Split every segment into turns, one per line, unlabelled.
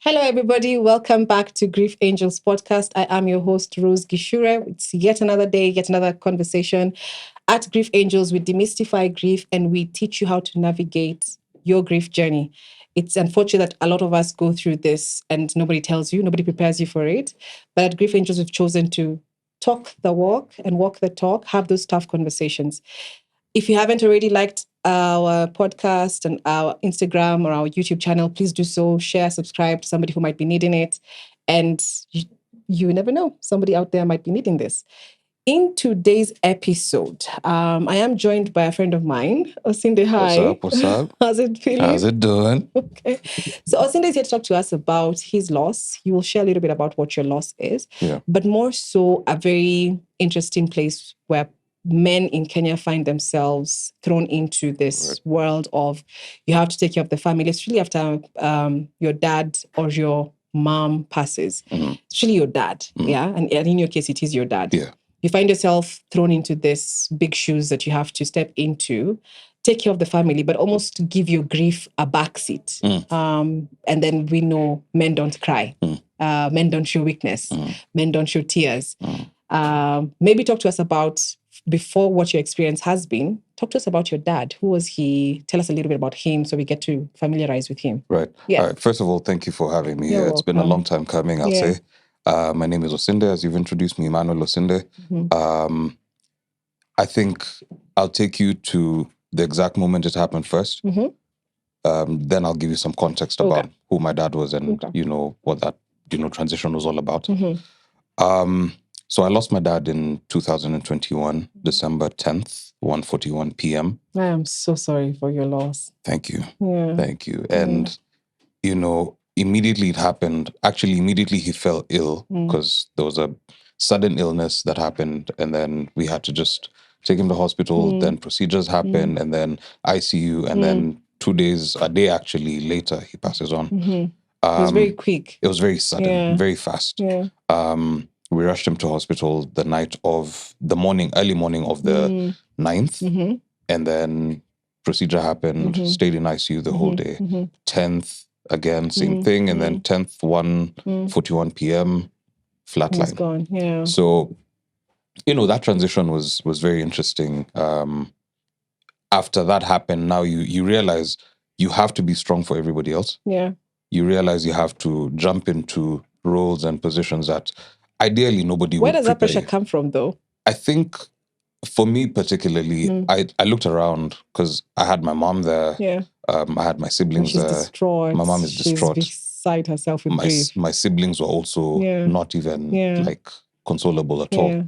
Hello, everybody. Welcome back to Grief Angels podcast. I am your host, Rose Gishure. It's yet another day, yet another conversation. At Grief Angels, we demystify grief and we teach you how to navigate your grief journey. It's unfortunate that a lot of us go through this and nobody tells you, nobody prepares you for it. But at Grief Angels, we've chosen to talk the walk and walk the talk, have those tough conversations. If you haven't already liked our podcast and our Instagram or our YouTube channel, please do so. Share, subscribe to somebody who might be needing it. And you never know, somebody out there might be needing this. In today's episode, I am joined by a friend of mine, Osinde. Hi.
What's up?
How's it feeling?
How's it doing?
Okay. So Osinde is here to talk to us about his loss. He will share a little bit about what your loss is, but more so a very interesting place where men in Kenya find themselves thrown into this world of you have to take care of the family, especially after your dad or your mom passes. It's really your dad, and in your case, it is your dad. You find yourself thrown into this big shoes that you have to step into, take care of the family, but almost give your grief a backseat. And then we know men don't cry. Men don't show weakness. Men don't show tears. Maybe talk to us about, before what your experience has been, talk to us about your dad. Who was he? Tell us a little bit about him so we get to familiarize with him.
Right.
Yeah.
All right. First of all, thank you for having me here. It's been a long time coming, I'll say. My name is Osinde, as you've introduced me, Emmanuel Osinde. I think I'll take you to the exact moment it happened first. Then I'll give you some context about who my dad was and, what that, transition was all about. So I lost my dad in 2021, December 10th, 1:41 p.m.
I am so sorry for your loss.
Thank you. Thank you. And, immediately it happened. Actually, immediately he fell ill because there was a sudden illness that happened. And then we had to just take him to hospital. Then procedures happened and then ICU. And then a day actually later, he passes on.
It was very quick.
It was very sudden, very fast. We rushed him to hospital the early morning of the 9th. And then procedure happened, stayed in ICU the whole day. 10th, again, same thing. And then 10th, 1:41 p.m., flatline.
He's gone,
So, that transition was very interesting. After that happened, now you realize you have to be strong for everybody else. You realize you have to jump into roles and positions that ideally nobody would.
Where does that pressure come from, though?
I think for me particularly, I looked around because I had my mom there. I had my siblings there.
Distraught.
My mom is distraught.
She's beside herself with grief.
My siblings were also not even like consolable at all.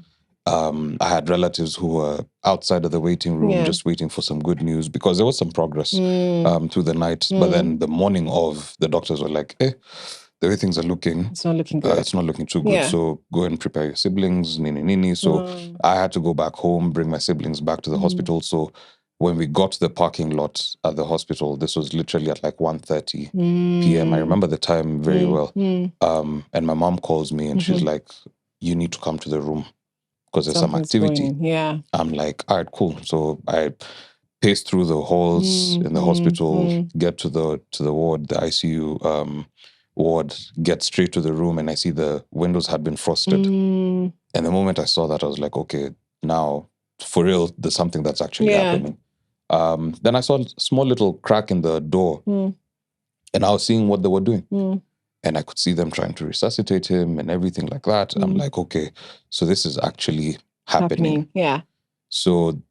I had relatives who were outside of the waiting room just waiting for some good news because there was some progress through the night. But then the morning of, the doctors were like, the way things are looking,
it's not looking good.
It's not looking too good. So go and prepare your siblings, nini. So I had to go back home, bring my siblings back to the hospital. So when we got to the parking lot at the hospital, this was literally at like 1:30 p.m. I remember the time very well. And my mom calls me and she's like, you need to come to the room because there's some activity. I'm like, all right, cool. So I pace through the halls in the hospital, get to the ward, the ICU ward, get straight to the room, and I see the windows had been frosted. And the moment I saw that, I was like, okay, now for real, there's something that's actually happening. Then I saw a small little crack in the door, and I was seeing what they were doing. And I could see them trying to resuscitate him and everything like that. I'm like, okay, so this is actually happening. So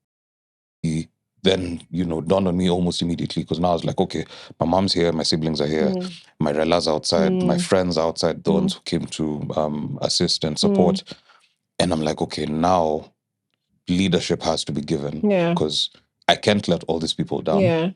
then, dawned on me almost immediately because now I was like, okay, my mom's here, my siblings are here, my relas outside, my friends outside, the ones who came to assist and support. And I'm like, okay, now leadership has to be given because I can't let all these people down.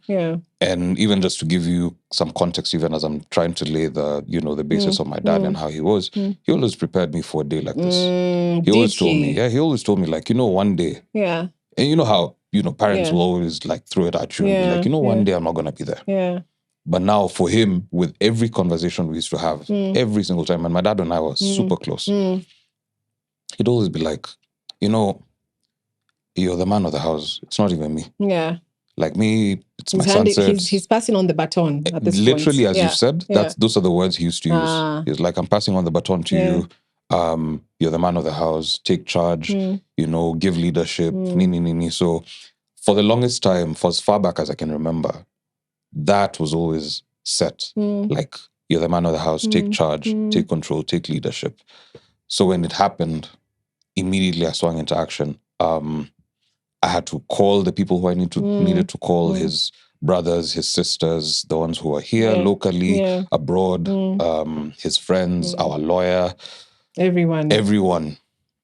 And even just to give you some context, even as I'm trying to lay the, the basis of my dad and how he was, he always prepared me for a day like this. He always told me, like, one day. And you know how, parents will always like throw it at you and be like, one day I'm not going to be there. But now for him, with every conversation we used to have, every single time, and my dad and I were super close, he'd always be like, you're the man of the house. It's not even me. Like me, it's my sunset.
He's passing on the baton at this
literally,
point.
as you said, those are the words he used to use. He's like, I'm passing on the baton to you. You're the man of the house. Take charge. Give leadership. So for the longest time, for as far back as I can remember, that was always set. Like, you're the man of the house. Take charge. Take control. Take leadership. So when it happened, immediately I swung into action. I had to call the people who I needed to call, his brothers, his sisters, the ones who are here locally, abroad, his friends, our lawyer. Everyone.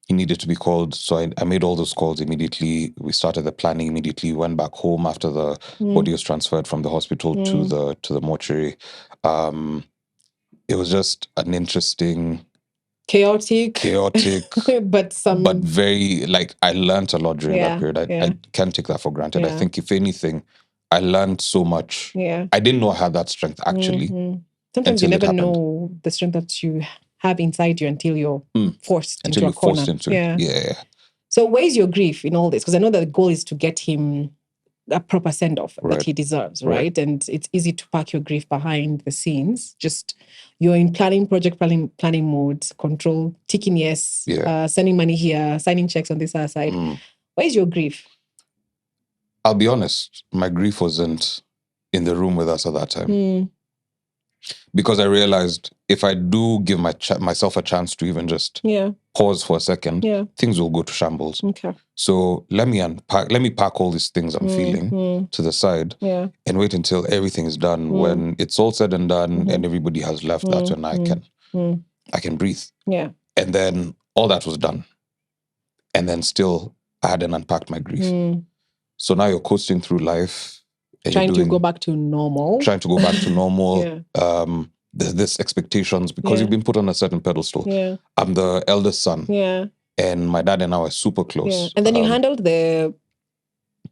He needed to be called. So I made all those calls immediately. We started the planning immediately, went back home after the body was transferred from the hospital to the mortuary. It was just an interesting... chaotic but very, like, I learned a lot during that period. I can't take that for granted. I think if anything, I learned so much. I didn't know I had that strength actually.
Sometimes you never know the strength that you have inside you until you're forced into a corner.
It.
So where's your grief in all this? Because I know that the goal is to get him a proper send-off that he deserves, right? And it's easy to pack your grief behind the scenes. Just you're in project planning mode, control, ticking sending money here, signing checks on this other side. Where's your grief?
I'll be honest, my grief wasn't in the room with us at that time. Because I realized if I do give myself a chance to even just pause for a second, things will go to shambles.
Okay.
So let me pack all these things I'm feeling to the side and wait until everything is done. When it's all said and done and everybody has left, that's when I can breathe.
Yeah.
And then all that was done. And then still I hadn't unpacked my grief. So now you're coasting through life.
Trying to go back to normal.
There's this expectations because you've been put on a certain pedestal. I'm the eldest son. And my dad and I were super close.
And then you handled the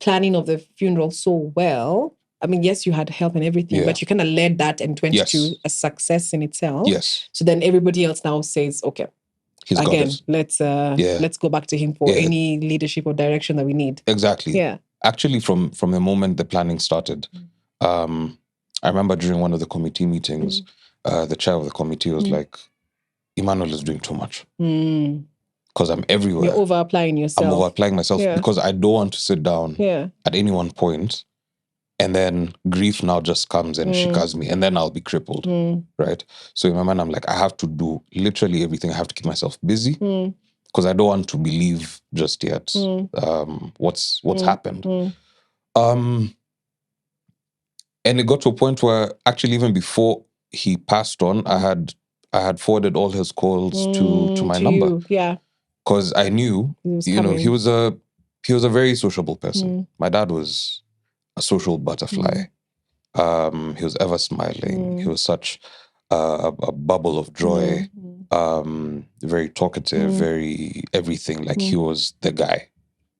planning of the funeral so well. I mean, yes, you had help and everything, but you kind of led that and went to a success in itself.
Yes.
So then everybody else now says, okay,
he's
again,
got it.
let's go back to him for any leadership or direction that we need.
Exactly.
Yeah.
Actually, from the moment the planning started, I remember during one of the committee meetings, the chair of the committee was like, Emmanuel is doing too much. Because I'm everywhere.
You're over-applying yourself.
I'm over-applying myself because I don't want to sit down at any one point and then grief now just comes and shikars me and then I'll be crippled, right? So in my mind, I'm like, I have to do literally everything. I have to keep myself busy because I don't want to believe just yet what's happened. And it got to a point where actually even before he passed on, I had forwarded all his calls to my number.
Yeah.
Because I knew, he was a very sociable person. My dad was a social butterfly. He was ever smiling. He was such a bubble of joy. Very talkative, very everything. Like he was the guy.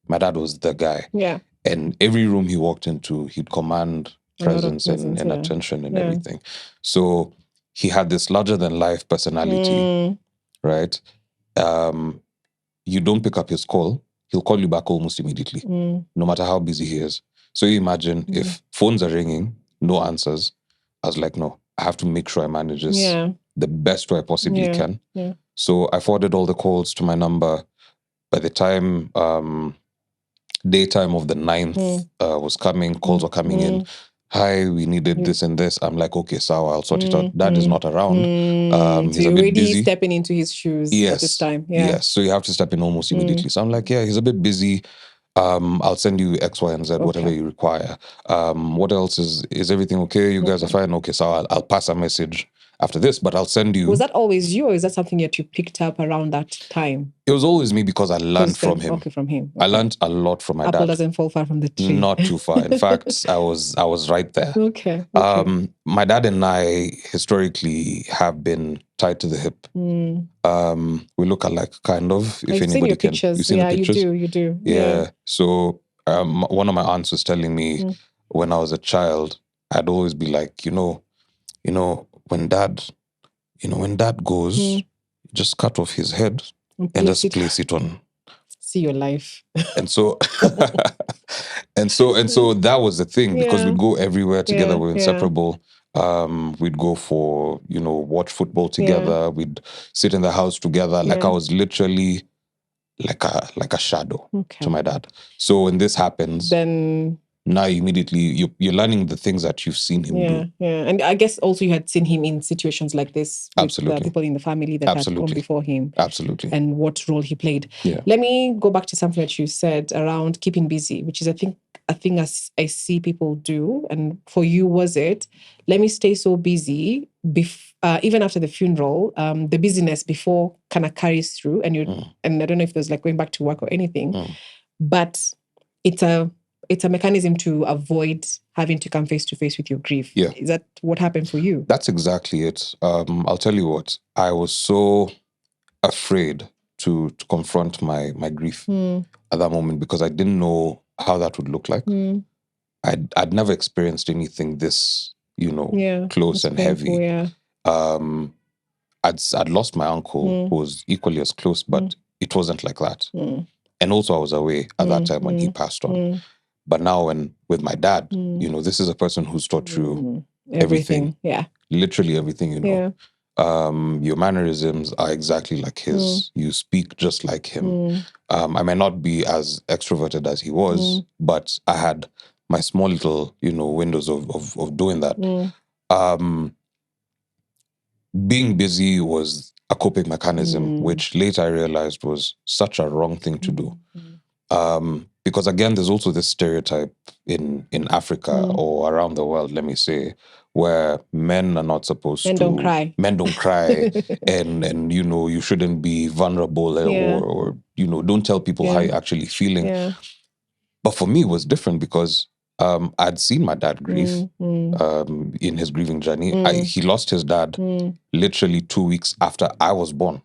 My dad was the guy.
Yeah.
And every room he walked into, he'd command presence and attention and everything. So he had this larger than life personality, right? You don't pick up his call, he'll call you back almost immediately, no matter how busy he is. So you imagine if phones are ringing, no answers. I was like, no, I have to make sure I manage this the best way I possibly can.
Yeah.
So I forwarded all the calls to my number. By the time daytime of the 9th was coming, calls were coming in. Hi, we needed this and this. I'm like, okay, so I'll sort it out. Dad is not around.
So
He's
you're
a bit
already
busy.
stepping into his shoes at this time. Yeah.
Yes, so you have to step in almost immediately. So I'm like, yeah, he's a bit busy. I'll send you X, Y, and Z, whatever you require. What else is everything okay? You guys are fine? Okay, so I'll pass a message after this, but I'll send you.
Was that always you, or is that something that you picked up around that time?
It was always me because I learned from him.
Okay, from him.
I learned a lot from my dad.
Apple doesn't fall far from the tree.
Not too far. In fact, I was right there.
Okay.
My dad and I historically have been tied to the hip. We look alike, kind of. If
I've
anybody
seen your
can,
pictures.
you've seen the pictures.
You do.
Yeah. So one of my aunts was telling me when I was a child, I'd always be like, when dad goes, just cut off his head and just place it on
see your life.
And so, and so that was the thing, because we'd go everywhere together. We're inseparable. We'd go for, watch football together. We'd sit in the house together. Like I was literally like a shadow to my dad. So when this happens,
then
now immediately you're learning the things that you've seen him do.
Yeah. And I guess also you had seen him in situations like this with
Absolutely.
the people in the family that had gone before him.
Absolutely.
And what role he played.
Yeah.
Let me go back to something that you said around keeping busy, which is a thing I see people do. And for you, was it, let me stay so busy, even after the funeral, the busyness before kind of carries through, and and I don't know if there's like going back to work or anything, but it's a mechanism to avoid having to come face to face with your grief.
Yeah.
Is that what happened for you?
That's exactly it. I'll tell you what, I was so afraid to confront my grief at that moment, because I didn't know how that would look like. I'd never experienced anything this, close and
painful,
heavy.
Yeah.
I'd lost my uncle who was equally as close, but it wasn't like that. And also I was away at that time when he passed on. But now with my dad, this is a person who's taught you everything.
Yeah.
Literally everything,
Yeah.
Your mannerisms are exactly like his. You speak just like him. I may not be as extroverted as he was, but I had my small little, windows of doing that. Being busy was a coping mechanism, which later I realized was such a wrong thing to do. Because again, there's also this stereotype in Africa or around the world, let me say, where men are not supposed
Men don't cry.
Men don't cry. and you shouldn't be vulnerable or don't tell people how you're actually feeling.
Yeah.
But for me, it was different because I'd seen my dad grieve in his grieving journey. He lost his dad literally 2 weeks after I was born.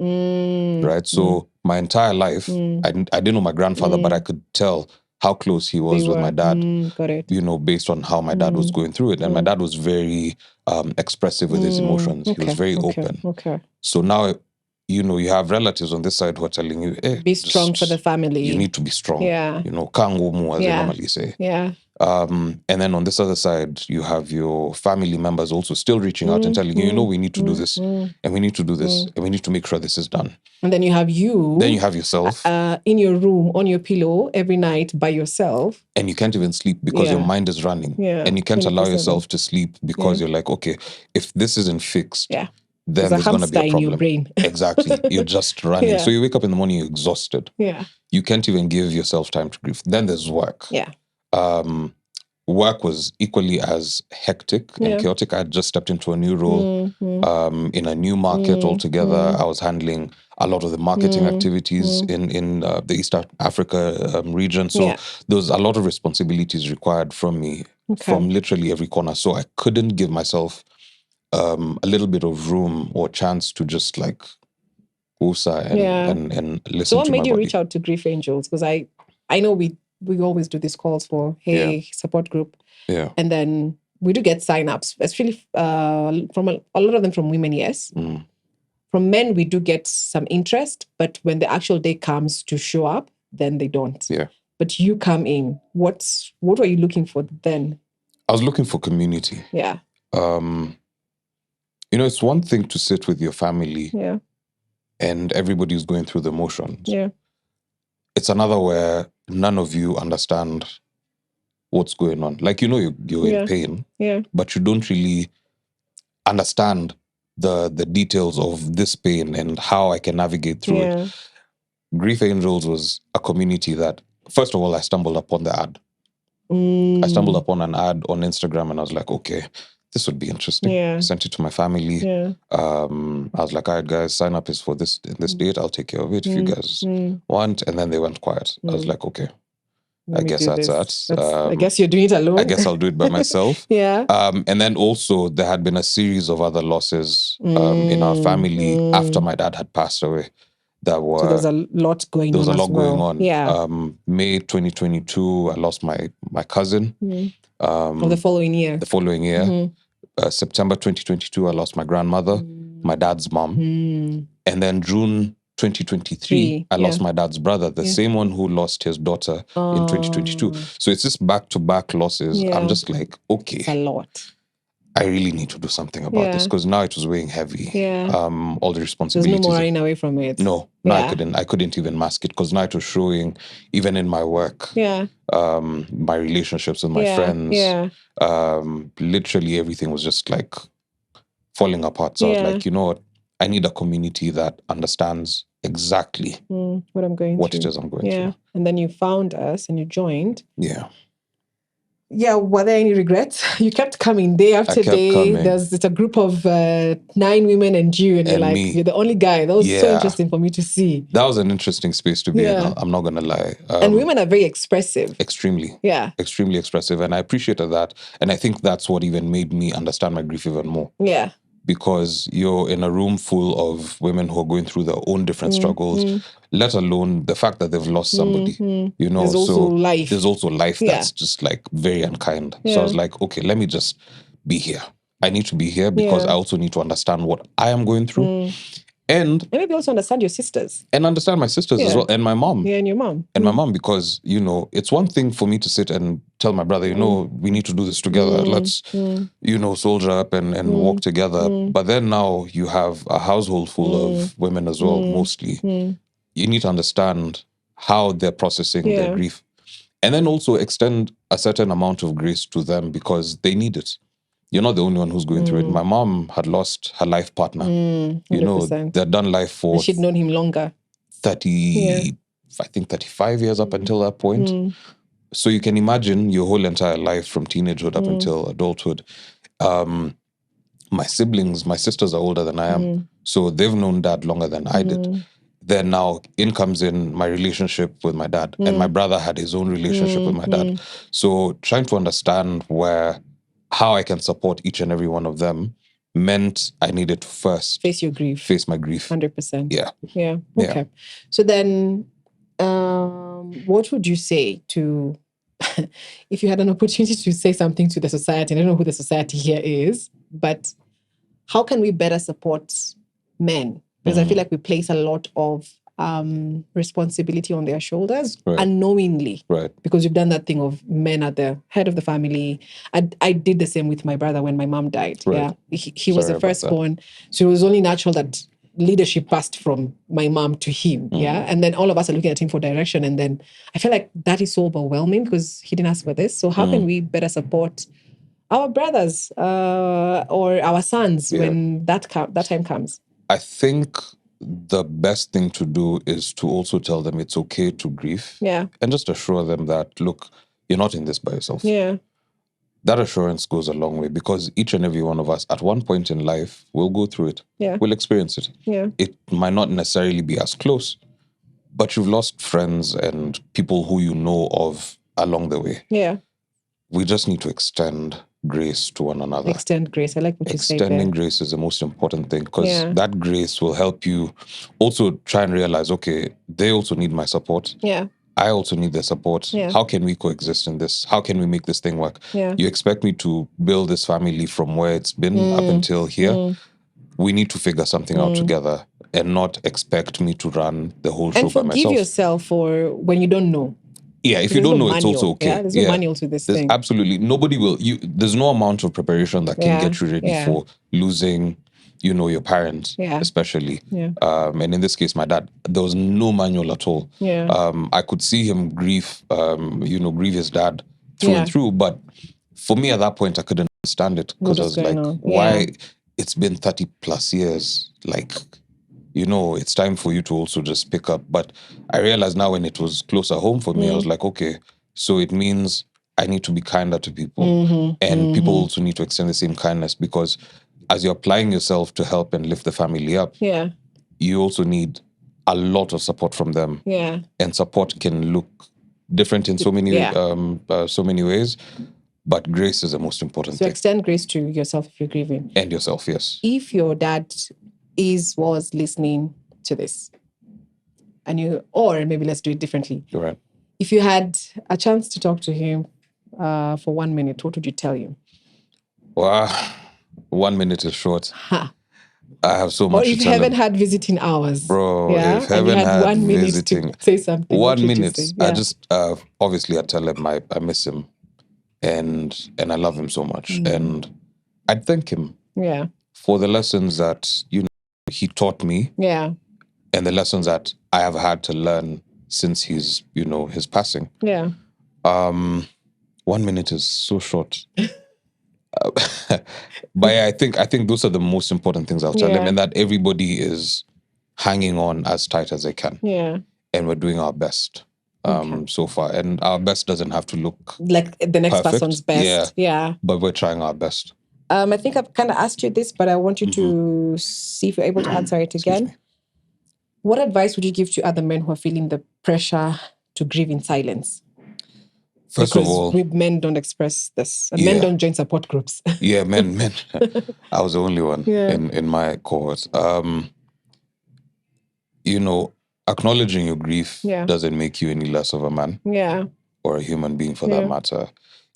Right? So my entire life, I didn't know my grandfather, but I could tell how close he was with my dad,
Got it.
based on how my dad was going through it. And my dad was very expressive with his emotions. He was very open.
Okay.
So now, you have relatives on this side who are telling you, hey,
be strong for the family.
You need to be strong.
Yeah.
Kangumu, as they normally say.
Yeah.
And then on this other side, you have your family members also still reaching out and telling you, we need to do this, and we need to do this, and we need to make sure this is done.
And then you have
yourself
in your room, on your pillow, every night by yourself.
And you can't even sleep because your mind is running.
Yeah.
And you can't allow yourself to sleep because you're like, okay, if this isn't fixed, then there's going to be a problem.
In your brain.
Exactly. You're just running.
Yeah.
So you wake up in the morning, you're exhausted.
Yeah.
You can't even give yourself time to grieve. Then there's work.
Yeah.
Work was equally as hectic and chaotic. I had just stepped into a new role in a new market altogether. I was handling a lot of the marketing activities in the East Africa region. So there was a lot of responsibilities required from me from literally every corner. So I couldn't give myself a little bit of room or chance to just like woosah and listen to my body.
So what made you reach out to Grief Angels? Because I know we always do these calls for support group.
Yeah.
And then we do get sign-ups, especially from a lot of them from women, yes. From men, we do get some interest, but when the actual day comes to show up, then they don't.
Yeah.
But you come in. What were you looking for then?
I was looking for community.
Yeah.
It's one thing to sit with your family and everybody's going through the motions.
Yeah.
It's another where none of you understand what's going on. Like, you're in pain, but you don't really understand the details of this pain and how I can navigate through it. Grief Angels was a community that, first of all, I stumbled upon the ad. I stumbled upon an ad on Instagram and I was like, okay, this would be interesting. I sent it to my family. I was like, all right, guys, sign up is for this date. I'll take care of it if you guys want. And then they went quiet. I was like, okay, I guess that's that.
I guess you're doing it alone.
I guess I'll do it by myself. And then also there had been a series of other losses in our family after my dad had passed away. So
there's a lot going on.
There was a lot going on.
Yeah.
May 2022, I lost my cousin.
The following year.
September 2022, I lost my grandmother, my dad's mom. And then June 2023, I lost my dad's brother, the same one who lost his daughter in 2022. So it's just back-to-back losses. I'm just like, okay.
It's a lot.
I really need to do something about this because now it was weighing heavy. All the responsibilities.
There's no more running away from it.
No, I couldn't even mask it because now it was showing, even in my work. My relationships with my friends. Literally everything was just like falling apart. So I was like, you know what? I need a community that understands exactly
what I'm going through.
It is I'm going through.
And then you found us and you joined.
Yeah,
were there any regrets? You kept coming day after day. It's a group of 9 women and you, and you're like, you're the only guy. That was so interesting for me to see.
That was an interesting space to be in. I'm not going to lie.
And women are very expressive.
Extremely.
Yeah.
Extremely expressive. And I appreciated that. And I think that's what even made me understand my grief even more.
Yeah.
Because you're in a room full of women who are going through their own different struggles, let alone the fact that they've lost somebody, you know.
There's also life.
There's also life that's just like very unkind. So I was like, okay, let me just be here. I need to be here because I also need to understand what I am going through. And
maybe also understand your sisters.
And understand my sisters as well. And my mom.
Yeah, and your mom.
And my mom, because, you know, it's one thing for me to sit and tell my brother, you know, we need to do this together. Let's, you know, soldier up and walk together. But then now you have a household full of women as well, mostly. You need to understand how they're processing their grief. And then also extend a certain amount of grace to them because they need it. You're not the only one who's going through it. My mom had lost her life partner.
100%.
You know, they'd done life for...
And she'd known him longer.
35 years up until that point. So you can imagine your whole entire life from teenagehood up until adulthood. My siblings, my sisters are older than I am. So they've known dad longer than I did. Then now in comes in my relationship with my dad. And my brother had his own relationship with my dad. So trying to understand how I can support each and every one of them meant I needed to first
face your grief.
Face my grief.
100%.
Yeah.
Okay. Yeah. So then, what would you say to, if you had an opportunity to say something to the society? I don't know who the society here is, but how can we better support men? Because I feel like we place a lot of responsibility on their shoulders unknowingly.
Right.
Because we've done that thing of men at the head of the family. I did the same with my brother when my mom died.
Right.
Yeah. He was the firstborn. So it was only natural that leadership passed from my mom to him. Yeah. And then all of us are looking at him for direction. And then I feel like that is so overwhelming because he didn't ask for this. So how can we better support our brothers or our sons when that time comes?
I think the best thing to do is to also tell them it's okay to grieve.
Yeah.
And just assure them that, look, you're not in this by yourself.
Yeah.
That assurance goes a long way because each and every one of us at one point in life will go through it.
Yeah.
We'll experience it.
Yeah.
It might not necessarily be as close, but you've lost friends and people who you know of along the way.
Yeah.
We just need to extend grace to one another.
Extend grace. I like what you say there.
Extending grace is the most important thing because that grace will help you also try and realize, okay, they also need my support.
Yeah.
I also need their support.
Yeah.
How can we coexist in this? How can we make this thing work?
Yeah.
You expect me to build this family from where it's been up until here. We need to figure something out together and not expect me to run the whole show by myself.
And forgive yourself for when you don't know.
Yeah, if you don't know, it's also okay.
Yeah, there's no manual to this thing.
Absolutely. Nobody will. There's no amount of preparation that can get you ready for losing, you know, your parents, especially.
Yeah.
And in this case, my dad, there was no manual at all.
Yeah.
I could see him grieve his dad through and through. But for me at that point, I couldn't understand it because I was like, why? It's been 30 plus years. Like, you know, it's time for you to also just pick up. But I realized now when it was closer home for me, I was like, okay, so it means I need to be kinder to people. And people also need to extend the same kindness because as you're applying yourself to help and lift the family up, you also need a lot of support from them.
Yeah.
And support can look different in so many ways. But grace is the most important thing.
So extend grace to yourself if you're grieving.
And yourself, yes.
If your dad was listening to this, or maybe let's do it differently.
You're right.
If you had a chance to talk to him for 1 minute, what would you tell him?
Well, 1 minute is short. I have so much
Or
to
if
tell
heaven
him.
had visiting hours.
Bro,
Yeah.
if
And you
heaven
had
had
1 minute
visiting,
to say something. What
1
would you
minute,
say?
I
Yeah.
just, obviously I tell him I miss him and I love him so much. And I'd thank him
Yeah.
for the lessons that, he taught me.
Yeah.
And the lessons that I have had to learn since his passing.
Yeah.
1 minute is so short. But yeah, I think those are the most important things I'll tell him, and that everybody is hanging on as tight as they can.
Yeah.
And we're doing our best so far. And our best doesn't have to look
like the next
perfect.
person's best. Yeah.
But we're trying our best.
I think I've kind of asked you this, but I want you to see if you're able to answer it again. What advice would you give to other men who are feeling the pressure to grieve in silence?
First
because
of all,
men don't express this. And men don't join support groups.
men. I was the only one in my cohort. Acknowledging your grief doesn't make you any less of a man.
Yeah.
Or a human being for that matter.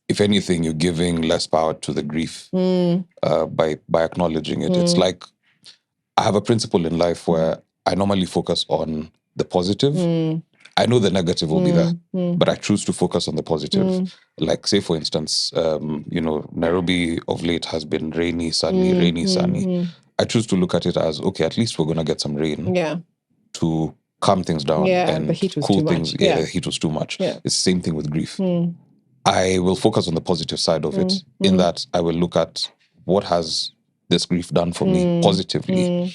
If anything, you're giving less power to the grief by acknowledging it. It's like I have a principle in life where I normally focus on the positive. I know the negative will be there, but I choose to focus on the positive. Like, say, for instance, Nairobi of late has been rainy, sunny. I choose to look at it as, okay, at least we're going to get some rain to calm things down and
the heat was
cool
too
things.
Much.
The heat was too much. It's the same thing with grief. I will focus on the positive side of it, in that I will look at what has this grief done for me positively.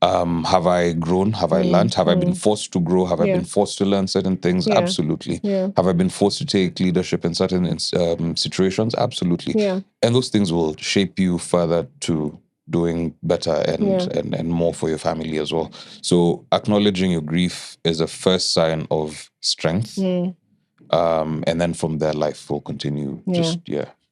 Have I grown? Have I learned? Have I been forced to grow? Have I been forced to learn certain things? Absolutely. Have I been forced to take leadership in certain situations? Absolutely. And those things will shape you further to doing better and more for your family as well. So acknowledging your grief is a first sign of strength. And then from there, life will continue.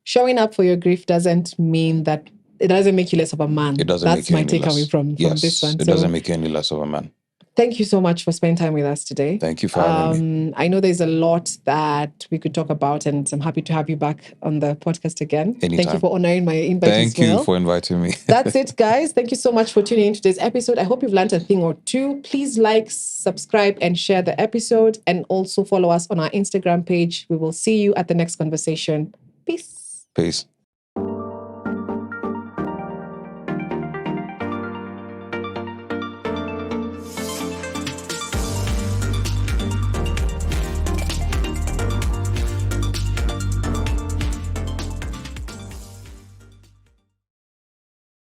Showing up for your grief doesn't mean that it doesn't make you less of a man.
It doesn't.
That's my takeaway from this one.
It doesn't make you any less of a man.
Thank you so much for spending time with us today.
Thank you for having me.
I know there's a lot that we could talk about, and I'm happy to have you back on the podcast again.
Anytime.
Thank you for honoring my invite as well.
Thank you for inviting me.
That's it, guys. Thank you so much for tuning in to today's episode. I hope you've learned a thing or two. Please like, subscribe, and share the episode. And also follow us on our Instagram page. We will see you at the next conversation. Peace.
Peace.